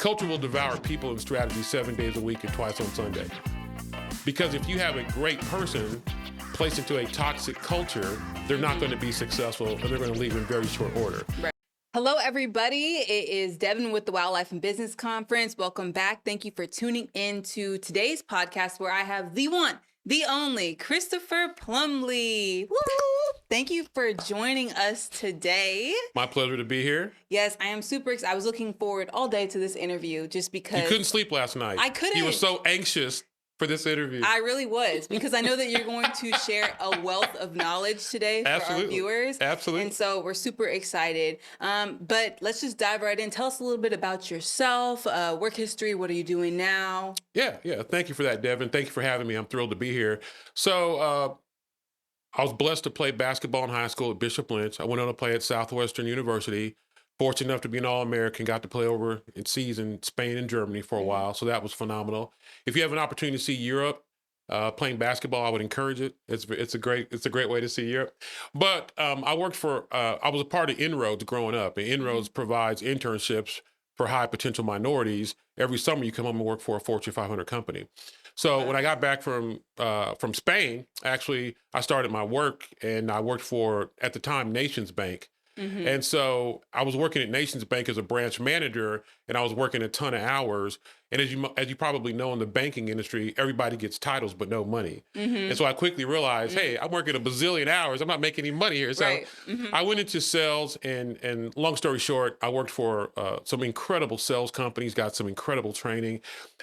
culture will devour people and strategy 7 days a week and twice on Sunday. Because if you have a great person placed into a toxic culture, they're not going to be successful, and they're going to leave in very short order. Right. Hello, everybody. It is Devin with the Wildlife and Business Conference. Welcome back. Thank you for tuning in to today's podcast, where I have the one, the only, Christopher Plumlee. Woo! Thank you for joining us today. My pleasure to be here. Yes, I am super excited. I was looking forward all day to this interview just because... You couldn't sleep last night. I couldn't. You were so anxious for this interview. I really was, because I know that you're going to share a wealth of knowledge today for our viewers. Absolutely. And so we're super excited. But let's just dive right in. Tell us a little bit about yourself, work history. What are you doing now? Yeah. Thank you for that, Devin. Thank you for having me. I'm thrilled to be here. So I was blessed to play basketball in high school at Bishop Lynch. I went on to play at Southwestern University. Fortunate enough to be an All-American, got to play over in Spain and Germany for a while, so that was phenomenal. If you have an opportunity to see Europe playing basketball, I would encourage it. It's a great way to see Europe. But I was a part of Inroads growing up, and Inroads provides internships for high potential minorities. Every summer you come home and work for a Fortune 500 company. So when I got back from Spain, actually I started my work, and I worked for, at the time, Nations Bank. Mm-hmm. And so I was working at Nations Bank as a branch manager, and I was working a ton of hours. And as you probably know, in the banking industry, everybody gets titles but no money. Mm-hmm. And so I quickly realized, hey, I'm working a bazillion hours. I'm not making any money here. So I went into sales, and long story short, I worked for some incredible sales companies, got some incredible training.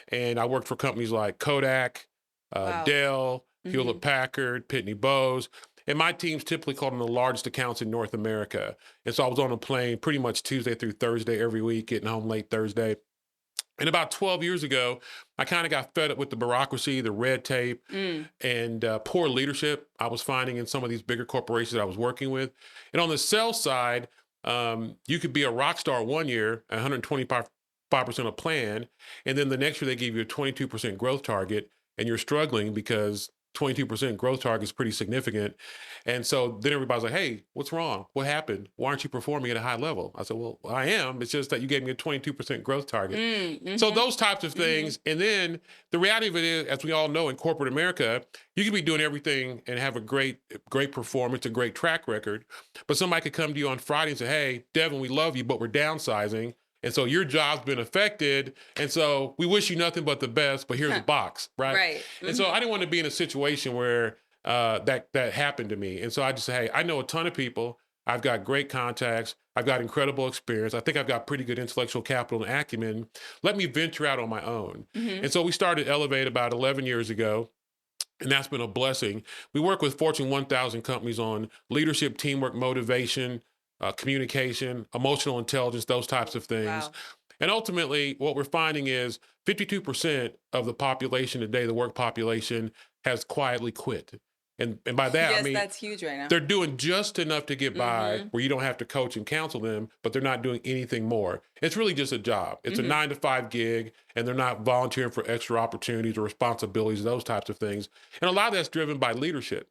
And I worked for companies like Kodak, Dell, Hewlett Packard, Pitney Bowes. And my teams typically called them the largest accounts in North America. And so I was on a plane pretty much Tuesday through Thursday every week, getting home late Thursday. And about 12 years ago, I kind of got fed up with the bureaucracy, the red tape, and poor leadership I was finding in some of these bigger corporations that I was working with. And on the sales side, you could be a rock star one year, 125% a plan, and then the next year they give you a 22% growth target, and you're struggling because 22% growth target is pretty significant. And so then everybody's like, hey, what's wrong? What happened? Why aren't you performing at a high level? I said, well, I am. It's just that you gave me a 22% growth target. Mm-hmm. So those types of things. Mm-hmm. And then the reality of it is, as we all know, in corporate America, you can be doing everything and have a great performance, a great track record. But somebody could come to you on Friday and say, hey, Devin, we love you, but we're downsizing. And so your job's been affected. And so we wish you nothing but the best, but here's a box, right? Right. Mm-hmm. And so I didn't want to be in a situation where that happened to me. And so I just say, hey, I know a ton of people. I've got great contacts. I've got incredible experience. I think I've got pretty good intellectual capital and acumen. Let me venture out on my own. Mm-hmm. And so we started Elevate about 11 years ago. And that's been a blessing. We work with Fortune 1000 companies on leadership, teamwork, motivation, communication, emotional intelligence, those types of things. Wow. And ultimately, what we're finding is 52% of the population today, the work population, has quietly quit. And by that, I mean, that's huge right now. They're doing just enough to get by where you don't have to coach and counsel them, but they're not doing anything more. It's really just a job. It's a 9-to-5 gig, and they're not volunteering for extra opportunities or responsibilities, those types of things. And a lot of that's driven by leadership.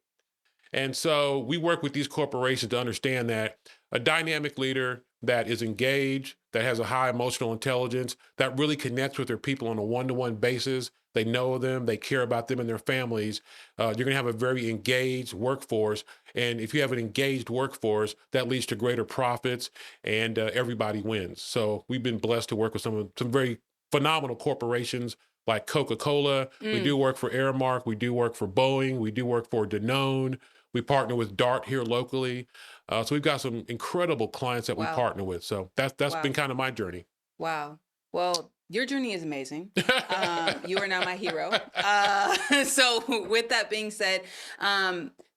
And so we work with these corporations to understand that a dynamic leader that is engaged, that has a high emotional intelligence, that really connects with their people on a one-to-one basis, they know them, they care about them and their families, you're going to have a very engaged workforce. And if you have an engaged workforce, that leads to greater profits, and everybody wins. So we've been blessed to work with some very phenomenal corporations like Coca-Cola. We do work for Aramark. We do work for Boeing. We do work for Danone. We partner with Dart here locally. So we've got some incredible clients that we partner with. So that's been kind of my journey. Wow. Well, your journey is amazing. You are now my hero. So with that being said,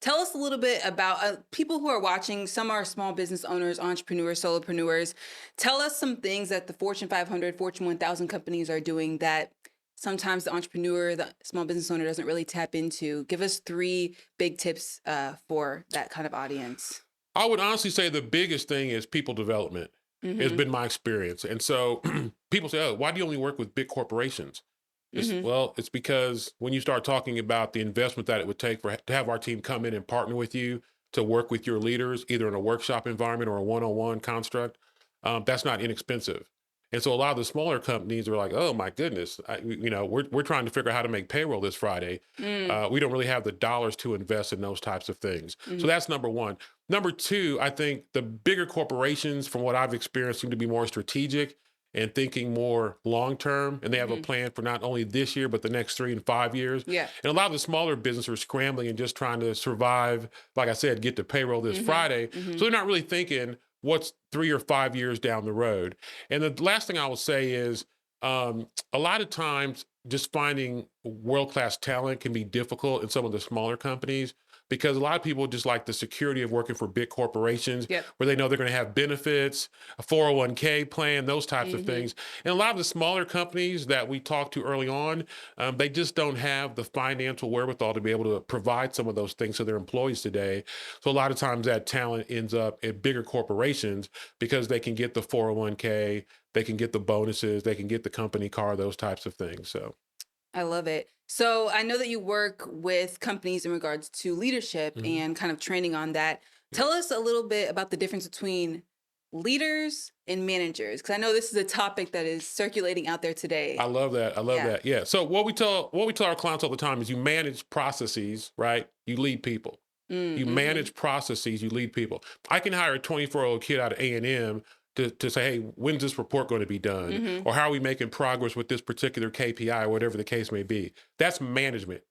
tell us a little bit about people who are watching. Some are small business owners, entrepreneurs, solopreneurs. Tell us some things that the Fortune 500, Fortune 1000 companies are doing that sometimes the entrepreneur, the small business owner doesn't really tap into. Give us 3 big tips for that kind of audience. I would honestly say the biggest thing is people development. Has been my experience. And so people say, oh, why do you only work with big corporations? Well, it's because when you start talking about the investment that it would take to have our team come in and partner with you to work with your leaders, either in a workshop environment or a one-on-one construct, that's not inexpensive. And so a lot of the smaller companies are like, oh my goodness, we're trying to figure out how to make payroll this Friday. Mm, We don't really have the dollars to invest in those types of things. So mhm. that's number one. Number two, I think the bigger corporations, from what I've experienced, seem to be more strategic and thinking more long term. And they have a Mhm. plan for not only this year, but the next 3 and 5 years. Yeah. And a lot of the smaller businesses are scrambling and just trying to survive, like I said, get to payroll this Mhm. Friday. So Mhm. they're not really thinking what's 3 or 5 years down the road. And the last thing I will say is a lot of times just finding world class talent can be difficult in some of the smaller companies because a lot of people just like the security of working for big corporations Yep. where they know they're going to have benefits, a 401k plan, those types of Mhm. things. And a lot of the smaller companies that we talked to early on, they just don't have the financial wherewithal to be able to provide some of those things to their employees today. So a lot of times that talent ends up at bigger corporations because they can get the 401k, they can get the bonuses, they can get the company car, those types of things. So, I love it. So I know that you work with companies in regards to leadership mhm, and kind of training on that. yeah. Tell us a little bit about the difference between leaders and managers, because I know this is a topic that is circulating out there I today. love that. I love Yeah. that. Yeah. So what we tell our clients all the time is you manage processes, right? You lead people. You Mm-hmm. manage processes, you lead people. I can hire a 24-year-old kid out of A&M to say, hey, when's this report going to be done? Mm-hmm. Or how are we making progress with this particular KPI or whatever the case may be? That's management.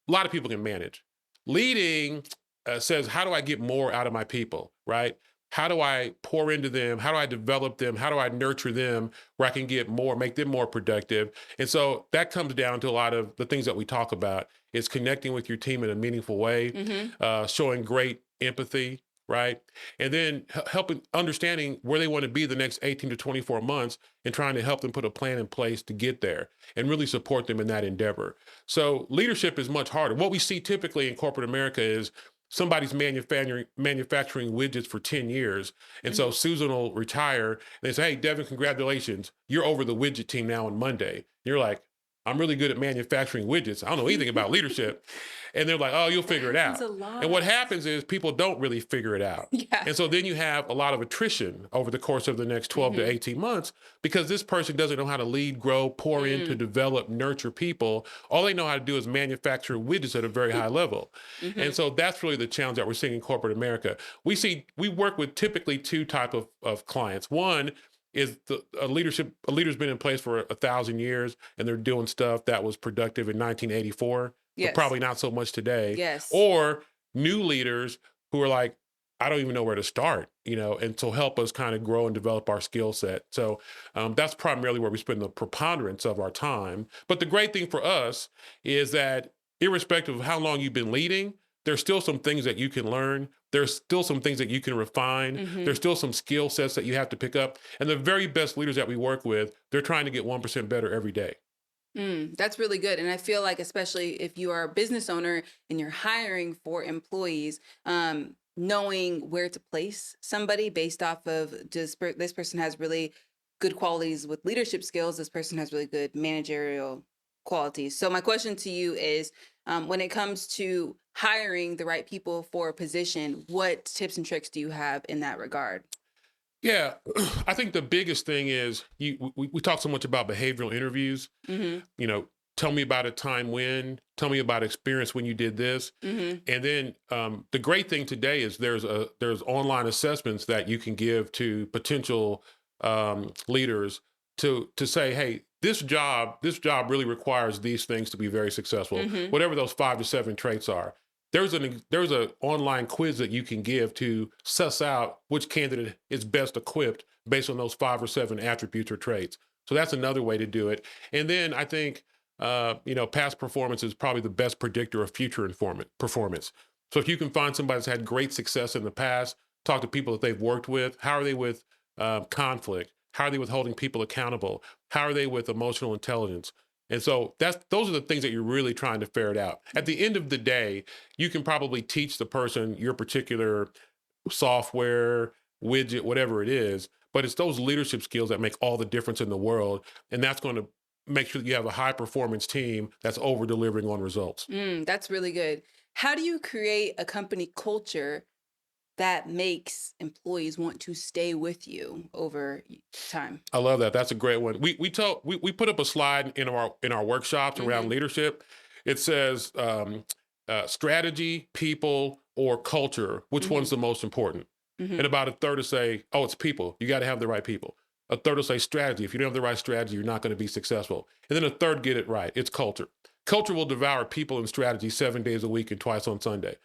A lot of people can manage. Leading says, how do I get more out of my people, right? How do I pour into them? How do I develop them? How do I nurture them where I can get more, make them more productive? And so that comes down to a lot of the things that we talk about is connecting with your team in a meaningful way, Mm-hmm. showing great empathy, right? And then helping understanding where they want to be the next 18 to 24 months and trying to help them put a plan in place to get there and really support them in that endeavor. So leadership is much harder. What we see typically in corporate America is somebody's manufacturing widgets for 10 years. And Mm-hmm. so Susan will retire and they say, hey, Devin, congratulations. You're over the widget team now on Monday. You're like, I'm really good at manufacturing widgets. I don't know anything about leadership. And they're like, oh, you'll That figure it happens out. a And what lot. happens is people don't really figure it out. Yeah. And so then you have a lot of attrition over the course of the next 12 to Mm-hmm. 18 months because this person doesn't know how to lead, grow, pour into, Mm. develop, nurture people. All they know how to do is manufacture widgets at a very high level. Mm-hmm. And so that's really the challenge that we're seeing in corporate America. We work with typically two type of clients. One is a leader's been in place for 1,000 years and they're doing stuff that was productive in 1984, but Yes. probably not so much today. Yes. Or new leaders who are like, I don't even know where to start, and so help us kind of grow and develop our skill set. So that's primarily where we spend the preponderance of our time. But the great thing for us is that irrespective of how long you've been leading, there's still some things that you can learn. There's still some things that you can refine. Mm-hmm. There's still some skill sets that you have to pick up. And the very best leaders that we work with, they're trying to get 1% better every day. That's really good. And I feel like, especially if you are a business owner and you're hiring for employees, knowing where to place somebody based off of just this person has really good qualities with leadership skills, this person has really good managerial qualities. So, my question to you is when it comes to hiring the right people for a position, what tips and tricks do you have in that regard? Yeah, I think the biggest thing is we talk so much about behavioral interviews. Mm-hmm. You know, tell me about a time when, tell me about experience when you did this. Mm-hmm. And then the great thing today is there's online assessments that you can give to potential leaders to say, hey, this job really requires these things to be very successful. Mm-hmm. Whatever those 5 to 7 traits are. There's an online quiz that you can give to suss out which candidate is best equipped based on those 5 or 7 attributes or traits. So that's another way to do it. And then I think past performance is probably the best predictor of future performance. So if you can find somebody that's had great success in the past, talk to people that they've worked with. How are they with conflict? How are they with holding people accountable? How are they with emotional intelligence? And so those are the things that you're really trying to ferret out. At the end of the day, you can probably teach the person your particular software, widget, whatever it is, but it's those leadership skills that make all the difference in the world. And that's going to make sure that you have a high performance team that's over delivering on results. That's really good. How do you create a company culture that makes employees want to stay with you over time? I love that. That's a great one. We put up a slide in our workshops around Mm-hmm. leadership. It says strategy, people, or culture. Which Mm-hmm. one's the most important? Mm-hmm. And about a third will say, "Oh, it's people. You got to have the right people." A third will say strategy. If you don't have the right strategy, you're not going to be successful. And then a third get it right. It's culture. Culture will devour people and strategy 7 days a week and twice on Sunday.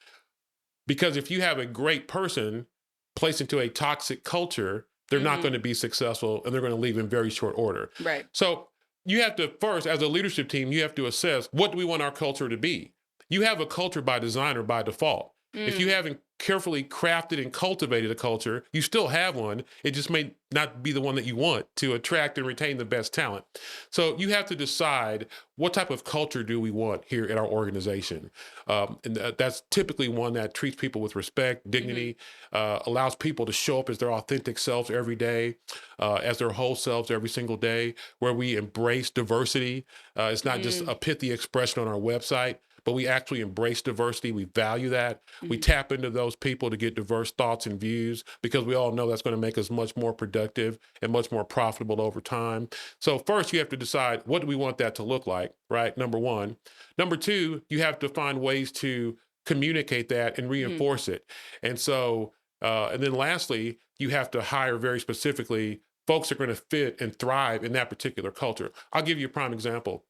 Because if you have a great person placed into a toxic culture, they're not Mm-hmm. going to be successful and they're going to leave in very short order. Right. So you have to first, as a leadership team, you have to assess, what do we want our culture to be? You have a culture by design or by default. If you Mm. haven't carefully crafted and cultivated a culture, you still have one. It just may not be the one that you want to attract and retain the best talent. So you have to decide, what type of culture do we want here at our organization? That's typically one that treats people with respect, dignity, allows people to show up as their authentic selves every day, as their whole selves every single day, where we embrace diversity. It's not just Mm-hmm. a pithy expression on our website, but we actually embrace diversity. We value that. We Mm-hmm. tap into those people to get diverse thoughts and views, because we all know that's going to make us much more productive and much more profitable over time. So first, you have to decide, what do we want that to look like, right? Number one. Number two, you have to find ways to communicate that and Mm-hmm. reinforce it. And so, and then lastly, you have to hire very specifically folks that are going to fit and thrive in that particular culture. I'll give you a prime example.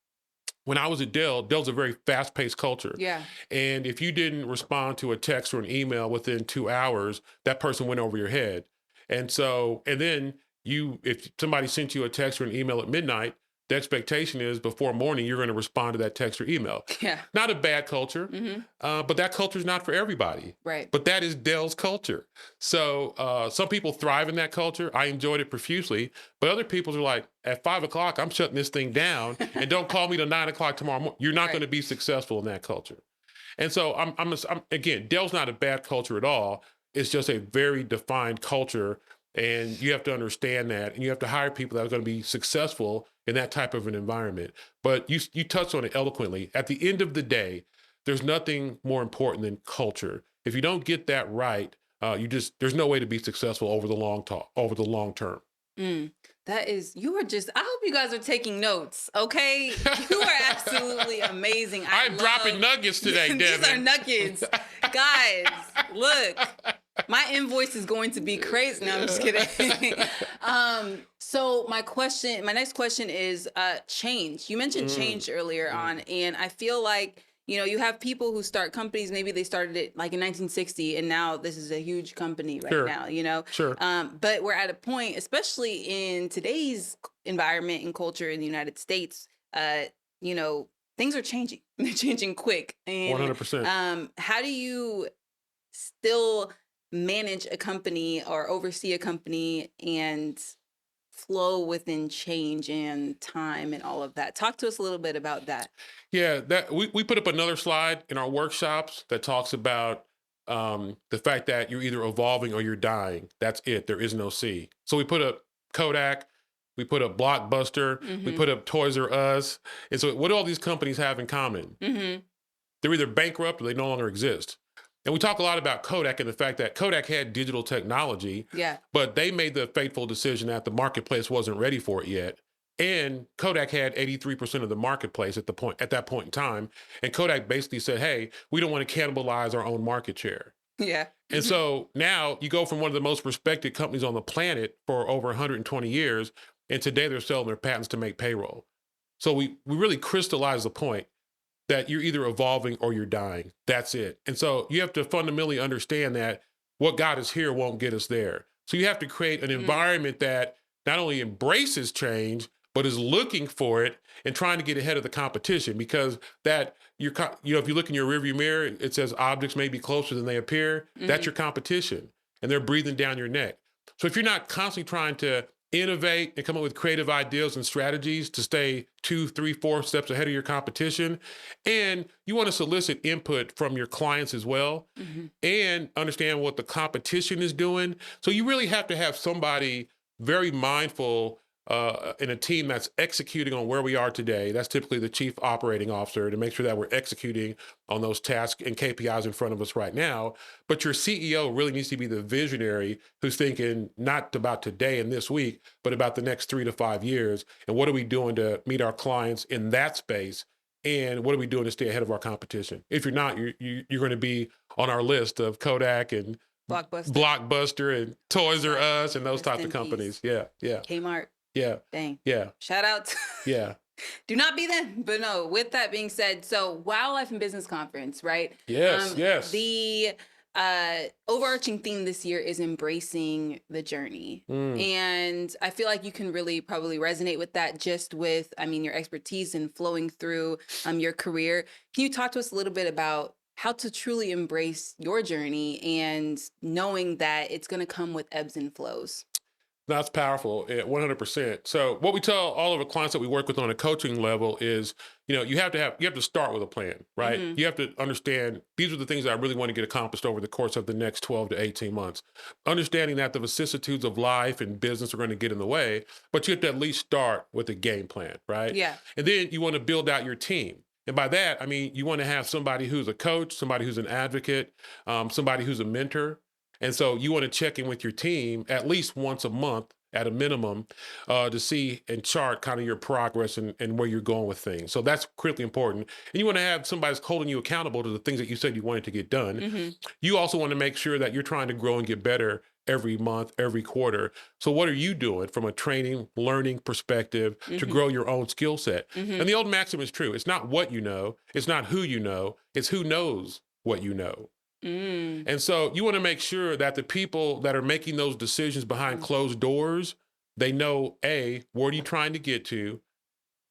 When I was at Dell's a very fast-paced culture. Yeah. And if you didn't respond to a text or an email within 2 hours, that person went over your head. And so, and then if somebody sent you a text or an email at midnight, the expectation is before morning, you're going to respond to that text or email. Yeah. Not a bad culture, Mm-hmm. but that culture is not for everybody. Right. But that is Dell's culture. So some people thrive in that culture. I enjoyed it profusely. But other people are like, at 5 o'clock, I'm shutting this thing down, and don't call me till 9 o'clock tomorrow morning. You're not Right. going to be successful in that culture. And so again, Dell's not a bad culture at all. It's just a very defined culture. And you have to understand that, and you have to hire people that are going to be successful in that type of an environment. But you touched on it eloquently. At the end of the day, there's nothing more important than culture. If you don't get that right, there's no way to be successful over the long term. Mm. You are just, I hope you guys are taking notes, okay? You are absolutely amazing. I'm dropping nuggets today, Devin. These are nuggets. Guys, look, my invoice is going to be crazy. No, I'm just kidding. So my next question is change. You mentioned change earlier on, and I feel like, you have people who start companies, maybe they started it like in 1960, and now this is a huge company right now, Sure. But we're at a point, especially in today's environment and culture in the United States, things are changing. They're changing quick. And 100%. how do you still manage a company or oversee a company and flow within change and time and all of that? Talk to us a little bit about that. Yeah, we put up another slide in our workshops that talks about the fact that you're either evolving or you're dying. That's it. There is no C. So we put up Kodak, we put up Blockbuster, we Mm-hmm. put up Toys R Us. And so what do all these companies have in common? Mm-hmm. They're either bankrupt or they no longer exist. And we talk a lot about Kodak and the fact that Kodak had digital technology, Yeah. but they made the fateful decision that the marketplace wasn't ready for it yet. And Kodak had 83% of the marketplace at that point in time. And Kodak basically said, hey, we don't want to cannibalize our own market share. Yeah. And so now you go from one of the most respected companies on the planet for over 120 years, and today they're selling their patents to make payroll. So we really crystallize the point that you're either evolving or you're dying. That's it. And so you have to fundamentally understand that what got us here won't get us there. So you have to create an environment that not only embraces change, but is looking for it and trying to get ahead of the competition, because if you look in your rearview mirror, it says objects may be closer than they appear. That's your competition, and they're breathing down your neck. So if you're not constantly trying to innovate and come up with creative ideas and strategies to stay 2, 3, 4 steps ahead of your competition, and you want to solicit input from your clients as well, and understand what the competition is doing. So you really have to have somebody very mindful in a team that's executing on where we are today. That's typically the chief operating officer to make sure that we're executing on those tasks and KPIs in front of us right now. But your CEO really needs to be the visionary who's thinking not about today and this week, but about the next 3 to 5 years. And what are we doing to meet our clients in that space? And what are we doing to stay ahead of our competition? If you're not, you're going to be on our list of Kodak and Blockbuster. Blockbuster and Toys R Us and those Rest types in of companies. peace. Yeah, yeah, Kmart. yeah, Dang. yeah, Shout out. yeah. Do not be them. But no, with that being said, so Wildlife and Business Conference, right? Yes, yes. The overarching theme this year is embracing the journey. And I feel like you can really probably resonate with that just with, I mean, your expertise and flowing through your career. Can you talk to us a little bit about how to truly embrace your journey and knowing that it's going to come with ebbs and flows? That's powerful, 100%. So what we tell all of the clients that we work with on a coaching level is, you have to start with a plan, right? You have to understand these are the things that I really want to get accomplished over the course of the next 12 to 18 months. Understanding that the vicissitudes of life and business are going to get in the way, but you have to at least start with a game plan, right? Yeah. And then you want to build out your team. And by that, I mean, you want to have somebody who's a coach, somebody who's an advocate, somebody who's a mentor. And so you want to check in with your team at least once a month at a minimum to see and chart kind of your progress and where you're going with things. So that's critically important. And you want to have somebody that's holding you accountable to the things that you said you wanted to get done. You also want to make sure that you're trying to grow and get better every month, every quarter. So what are you doing from a training, learning perspective to grow your own skill set? And the old maxim is true. It's not what you know. It's not who you know. It's who knows what you know. And so you want to make sure that the people that are making those decisions behind closed doors, they know, A, what are you trying to get to,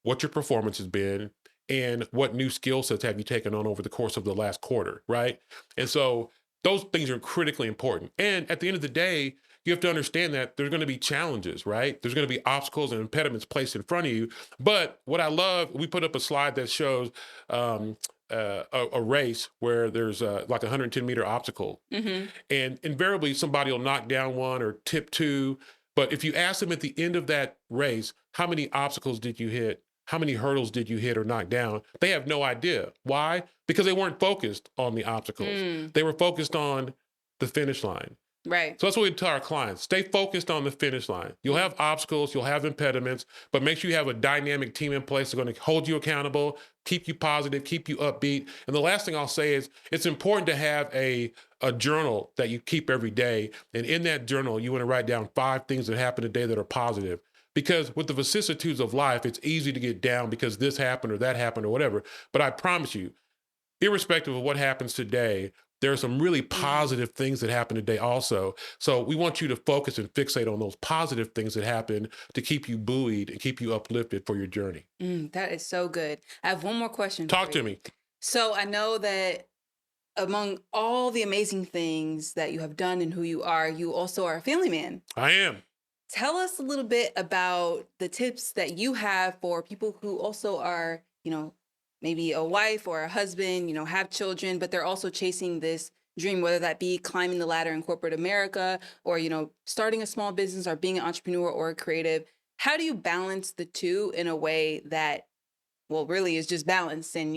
what your performance has been, and what new skill sets have you taken on over the course of the last quarter, right? And so those things are critically important. And at the end of the day, you have to understand that there's going to be challenges, right? There's going to be obstacles and impediments placed in front of you. But what I love, we put up a slide that shows a race where there's like a 110-meter obstacle. And invariably somebody will knock down one or tip two. But if you ask them at the end of that race, how many obstacles did you hit? How many hurdles did you hit or knock down? They have no idea. Why? Because they weren't focused on the obstacles. They were focused on the finish line. Right. So that's what we tell our clients. Stay focused on the finish line. You'll have obstacles, you'll have impediments, but make sure you have a dynamic team in place that's going to hold you accountable, keep you positive, keep you upbeat. And the last thing I'll say is it's important to have a journal that you keep every day. And in that journal, you want to write down 5 things that happened today that are positive. Because with the vicissitudes of life, it's easy to get down because this happened or that happened or whatever. But I promise you, irrespective of what happens today, there are some really positive things that happen today also. So we want you to focus and fixate on those positive things that happen to keep you buoyed and keep you uplifted for your journey. That is so good. I have one more question. Talk to me. So I know that among all the amazing things that you have done and who you also are a family man. I am. Tell us a little bit about the tips that you have for people who also are, maybe a wife or a husband, have children, but they're also chasing this dream, whether that be climbing the ladder in corporate America or, starting a small business or being an entrepreneur or a creative. How do you balance the two in a way that, well, really is just balance? And,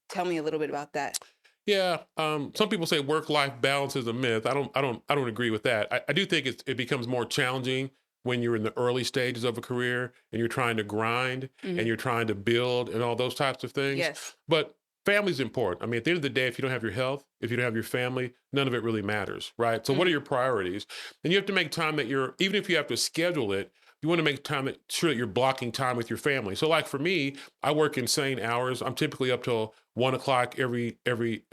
tell me a little bit about that. Yeah, some people say work-life balance is a myth. I don't agree with that. I do think it becomes more challenging when you're in the early stages of a career and you're trying to grind and you're trying to build and all those types of things. Yes. But family's important. I mean, at the end of the day, if you don't have your health, if you don't have your family, none of it really matters, right? So what are your priorities? And you have to make time that even if you have to schedule it, you want to make time sure that you're blocking time with your family. So like for me, I work insane hours. I'm typically up till 1 o'clock every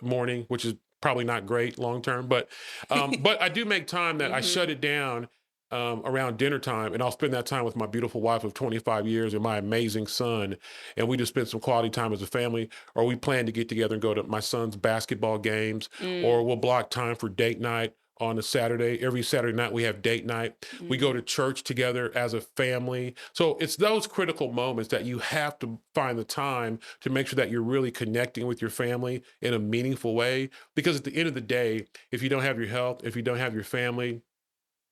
morning, which is probably not great long term, but I do make time that I shut it down around dinner time, and I'll spend that time with my beautiful wife of 25 years and my amazing son, and we just spend some quality time as a family, or we plan to get together and go to my son's basketball games, or we'll block time for date night on a Saturday. Every Saturday night we have date night. We go to church together as a family. So it's those critical moments that you have to find the time to make sure that you're really connecting with your family in a meaningful way. Because at the end of the day, if you don't have your health, if you don't have your family,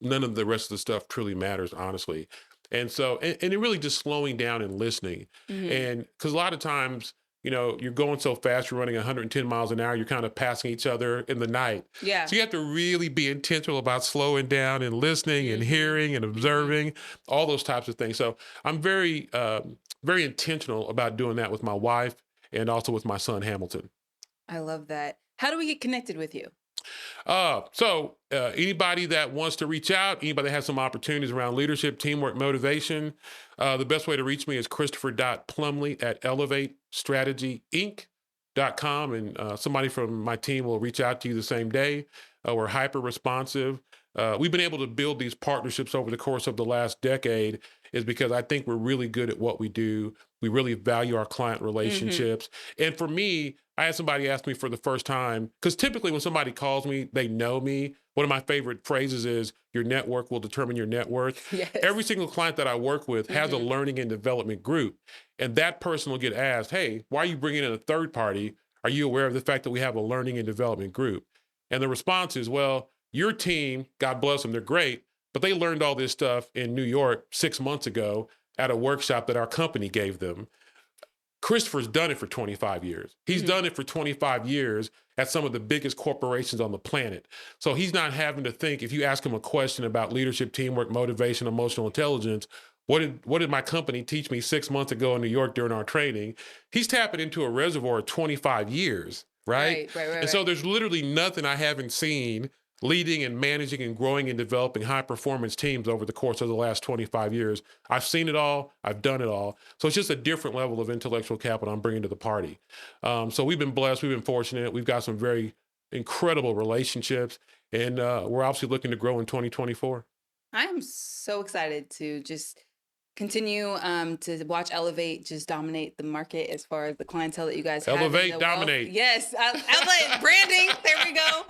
none of the rest of the stuff truly matters, honestly. And so, and it really just slowing down and listening. Hmm. And because a lot of times, you're going so fast, you're running 110 miles an hour, you're kind of passing each other in the night. Yeah. So you have to really be intentional about slowing down and listening and Hmm. hearing and Hmm. observing, all those types of things. So I'm very, very intentional about doing that with my wife and also with my son Hamilton. I love that. How do we get connected with you? Anybody that wants to reach out, anybody that has some opportunities around leadership, teamwork, motivation, the best way to reach me is Christopher.Plumlee at ElevateStrategyInc.com. And somebody from my team will reach out to you the same day. We're hyper responsive. We've been able to build these partnerships over the course of the last decade is because I think we're really good at what we do. We really value our client Hmm. relationships. And for me, I had somebody ask me for the first time, because typically when somebody calls me, they know me. One of my favorite phrases is your network will determine your net worth. Yes. Every single client that I work with has a Hmm. learning and development group. And that person will get asked, hey, why are you bringing in a third party? Are you aware of the fact that we have a learning and development group? And the response is, well, your team, God bless them, they're great, but they learned all this stuff in New York 6 months ago at a workshop that our company gave them. Christopher's done it for 25 years. He's Hmm. done it for 25 years at some of the biggest corporations on the planet. So he's not having to think, if you ask him a question about leadership, teamwork, motivation, emotional intelligence, what did my company teach me 6 months ago in New York during our training? He's tapping into a reservoir of 25 years, right? Right, right, right, And so right. there's literally nothing I haven't seen leading and managing and growing and developing high performance teams over the course of the last 25 years. I've seen it all. I've done it all. So it's just a different level of intellectual capital I'm bringing to the party. So we've been blessed. We've been fortunate. We've got some very incredible relationships, and we're obviously looking to grow in 2024. I am so excited to just continue to watch Elevate just dominate the market as far as the clientele that you guys have in Elevate, the wealth. dominate. Yes, Elevate branding. There we go.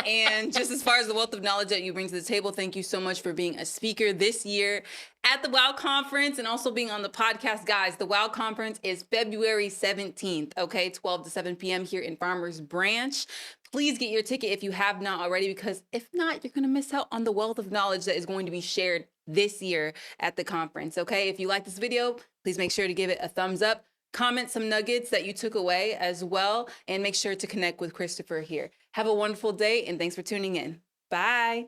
And just as far as the wealth of knowledge that you bring to the table, thank you so much for being a speaker this year at the WOW Conference and also being on the podcast. Guys, the WOW Conference is February 17th, okay, 12 to 7 p.m. here in Farmers Branch. Please get your ticket if you have not already, because if not, you're going to miss out on the wealth of knowledge that is going to be shared this year at the conference. Okay. If you like this video, please make sure to give it a thumbs up, comment some nuggets that you took away as well, and make sure to connect with Christopher here. Have a wonderful day, and thanks for tuning in. Bye.